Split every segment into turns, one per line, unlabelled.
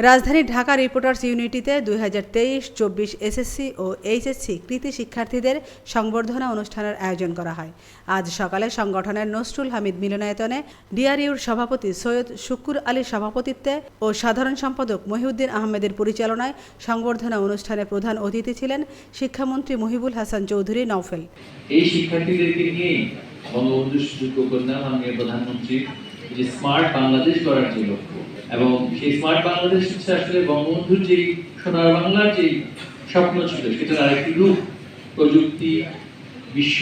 রাজধানী ঢাকা রিপোর্টার্স ইউনিটিতে 2023-24 এসএসসি ও এইচএসসি কৃতি শিক্ষার্থীদের সংবর্ধনা অনুষ্ঠানের আয়োজন করা হয়। আজ সকালে সংগঠনের নসরুল হামিদ মিলনায়তনে ডিআরইউর সভাপতি সৈয়দ শুকুর আলীর সভাপতিত্বে ও সাধারণ সম্পাদক মহিউদ্দিন আহমেদের পরিচালনায় সংবর্ধনা অনুষ্ঠানে প্রধান অতিথি ছিলেন শিক্ষামন্ত্রী মহিবুল হাসান চৌধুরী নওফেল।
এই শিক্ষার্থীদেরকে নিয়ে বঙ্গবন্ধু সুযোগ্য কন্যা মাননীয় প্রধানমন্ত্রী যে স্মার্ট বাংলাদেশ গড়ার যে লক্ষ্য এবং সেই স্মার্ট বাংলাদেশ হচ্ছে আসলে বঙ্গবন্ধুর যে সোনার বাংলার যে স্বপ্ন ছিল সেটার আরেকটি রূপ। প্রযুক্তি, বিশ্ব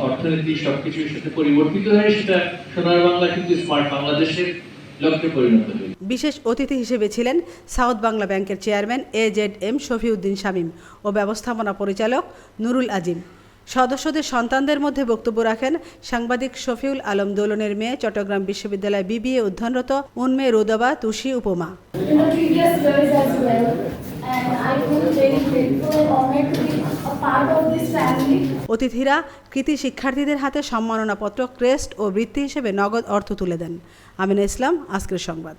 অর্থনীতি সবকিছুর সাথে পরিবর্তিত হয়ে সেটা সোনার বাংলা কিন্তু স্মার্ট বাংলাদেশের লক্ষ্যে পরিণত হয়েছে।
বিশেষ অতিথি হিসেবে ছিলেন সাউথ বাংলা ব্যাংকের চেয়ারম্যান AZM শফিউদ্দিন শামীম ও ব্যবস্থাপনা পরিচালক নুরুল আজিম। সদস্যদের সন্তানদের মধ্যে বক্তব্য রাখেন সাংবাদিক শফিউল আলম দোলনের মেয়ে, চট্টগ্রাম বিশ্ববিদ্যালয় BBA অধ্যয়নরত উন্মে রোদবা তুষি উপমা। অতিথিরা কৃতি শিক্ষার্থীদের হাতে সম্মাননাপত্র, ক্রেস্ট ও বৃত্তি হিসেবে নগদ অর্থ তুলে দেন। আমিনা ইসলাম, আজকের সংবাদ।